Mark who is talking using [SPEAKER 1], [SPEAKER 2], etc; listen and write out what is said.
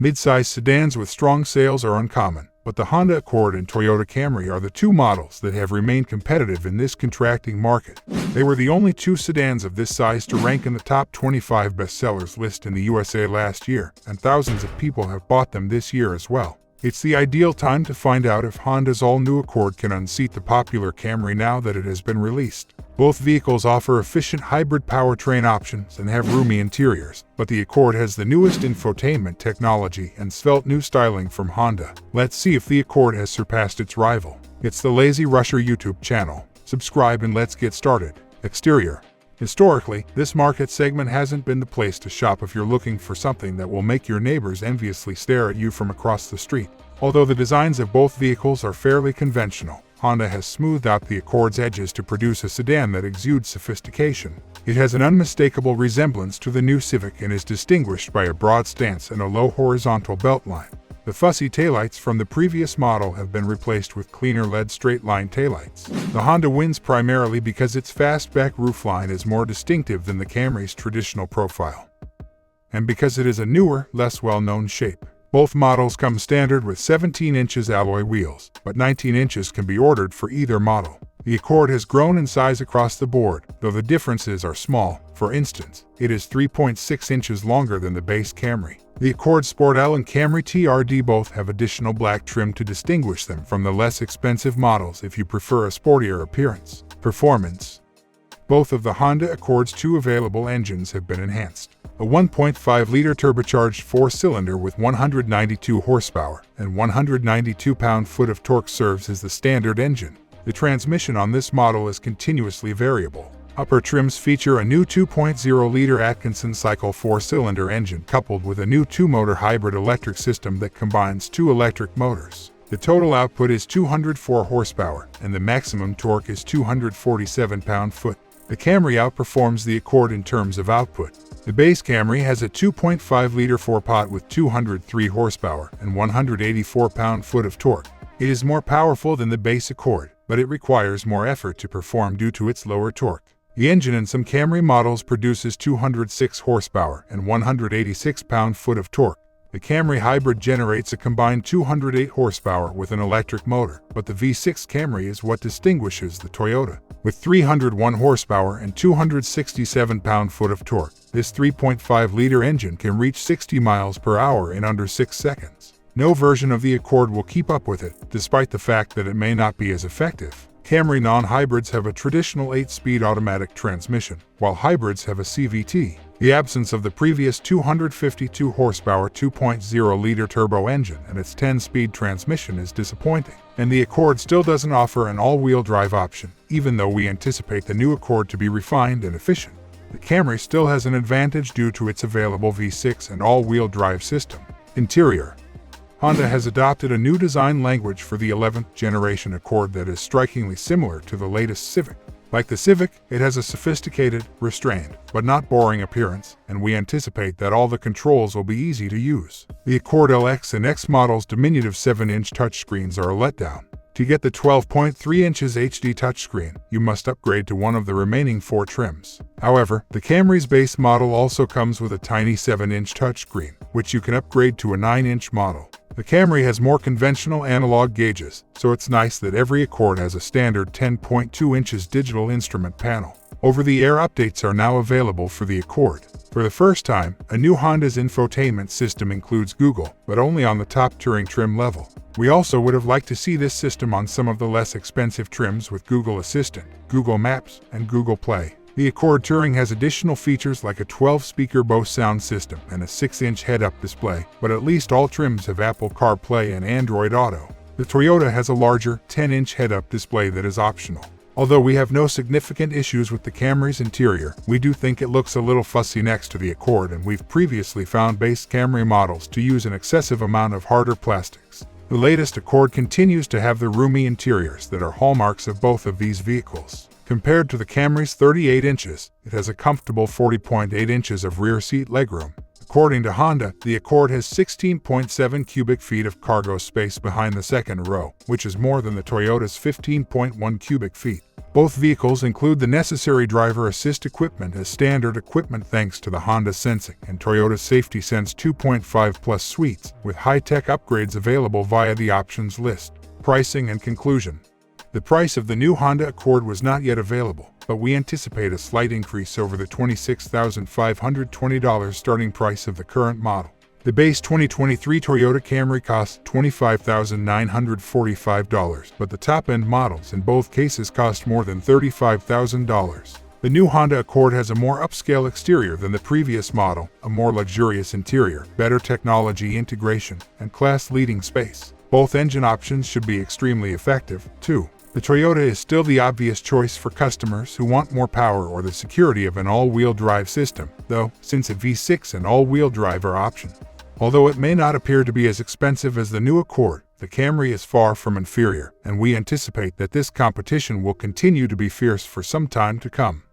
[SPEAKER 1] Midsize sedans with strong sales are uncommon, but the Honda Accord and Toyota Camry are the two models that have remained competitive in this contracting market. They were the only two sedans of this size to rank in the top 25 bestsellers list in the USA last year, and thousands of people have bought them this year as well. It's the ideal time to find out if Honda's all-new Accord can unseat the popular Camry now that it has been released. Both vehicles offer efficient hybrid powertrain options and have roomy interiors, but the Accord has the newest infotainment technology and svelte new styling from Honda. Let's see if the Accord has surpassed its rival. It's the Lazy Rusher YouTube channel. Subscribe and let's get started. Exterior. Historically, this market segment hasn't been the place to shop if you're looking for something that will make your neighbors enviously stare at you from across the street. Although the designs of both vehicles are fairly conventional, Honda has smoothed out the Accord's edges to produce a sedan that exudes sophistication. It has an unmistakable resemblance to the new Civic and is distinguished by a broad stance and a low horizontal beltline. The fussy taillights from the previous model have been replaced with cleaner LED straight-line taillights. The Honda wins primarily because its fastback roofline is more distinctive than the Camry's traditional profile, and because it is a newer, less well-known shape. Both models come standard with 17 inches alloy wheels, but 19 inches can be ordered for either model. The Accord has grown in size across the board, though the differences are small. For instance, it is 3.6 inches longer than the base Camry. The Accord Sport L and Camry TRD both have additional black trim to distinguish them from the less expensive models if you prefer a sportier appearance. Performance. Both of the Honda Accord's two available engines have been enhanced. A 1.5-liter turbocharged four-cylinder with 192 horsepower and 192 pound-foot of torque serves as the standard engine. The transmission on this model is continuously variable. Upper trims feature a new 2.0-liter Atkinson cycle four-cylinder engine coupled with a new two-motor hybrid electric system that combines two electric motors. The total output is 204 horsepower, and the maximum torque is 247 pound-foot. The Camry outperforms the Accord in terms of output. The base Camry has a 2.5-liter four-pot with 203 horsepower and 184 pound-foot of torque. It is more powerful than the base Accord, but it requires more effort to perform due to its lower torque. The engine in some Camry models produces 206 horsepower and 186 pound-foot of torque. The Camry Hybrid generates a combined 208 horsepower with an electric motor, but the V6 Camry is what distinguishes the Toyota. With 301 horsepower and 267 pound-foot of torque, this 3.5-liter engine can reach 60 miles per hour in under 6 seconds. No version of the Accord will keep up with it, despite the fact that it may not be as effective. Camry non-hybrids have a traditional 8-speed automatic transmission, while hybrids have a CVT. The absence of the previous 252 horsepower 2.0-liter turbo engine and its 10-speed transmission is disappointing, and the Accord still doesn't offer an all-wheel drive option, even though we anticipate the new Accord to be refined and efficient. The Camry still has an advantage due to its available V6 and all-wheel drive system. Interior. Honda has adopted a new design language for the 11th generation Accord that is strikingly similar to the latest Civic. Like the Civic, it has a sophisticated, restrained, but not boring appearance, and we anticipate that all the controls will be easy to use. The Accord LX and X models' diminutive 7-inch touchscreens are a letdown. To get the 12.3 inches HD touchscreen, you must upgrade to one of the remaining 4 trims. However, the Camry's base model also comes with a tiny 7-inch touchscreen, which you can upgrade to a 9-inch model. The Camry has more conventional analog gauges, so it's nice that every Accord has a standard 10.2 inches digital instrument panel. Over-the-air updates are now available for the Accord. For the first time, a new Honda's infotainment system includes Google, but only on the top Touring trim level. We also would have liked to see this system on some of the less expensive trims with Google Assistant, Google Maps, and Google Play. The Accord Touring has additional features like a 12-speaker Bose sound system and a 6-inch head-up display, but at least all trims have Apple CarPlay and Android Auto. The Toyota has a larger, 10-inch head-up display that is optional. Although we have no significant issues with the Camry's interior, we do think it looks a little fussy next to the Accord, and we've previously found base Camry models to use an excessive amount of harder plastics. The latest Accord continues to have the roomy interiors that are hallmarks of both of these vehicles. Compared to the Camry's 38 inches, it has a comfortable 40.8 inches of rear seat legroom. According to Honda, the Accord has 16.7 cubic feet of cargo space behind the second row, which is more than the Toyota's 15.1 cubic feet. Both vehicles include the necessary driver assist equipment as standard equipment thanks to the Honda Sensing and Toyota Safety Sense 2.5 Plus suites, with high-tech upgrades available via the options list. Pricing and conclusion. The price of the new Honda Accord was not yet available, but we anticipate a slight increase over the $26,520 starting price of the current model. The base 2023 Toyota Camry costs $25,945, but the top-end models in both cases cost more than $35,000. The new Honda Accord has a more upscale exterior than the previous model, a more luxurious interior, better technology integration, and class-leading space. Both engine options should be extremely effective, too. The Toyota is still the obvious choice for customers who want more power or the security of an all-wheel drive system, though, since a V6 and all-wheel drive are options. Although it may not appear to be as expensive as the new Accord, the Camry is far from inferior, and we anticipate that this competition will continue to be fierce for some time to come.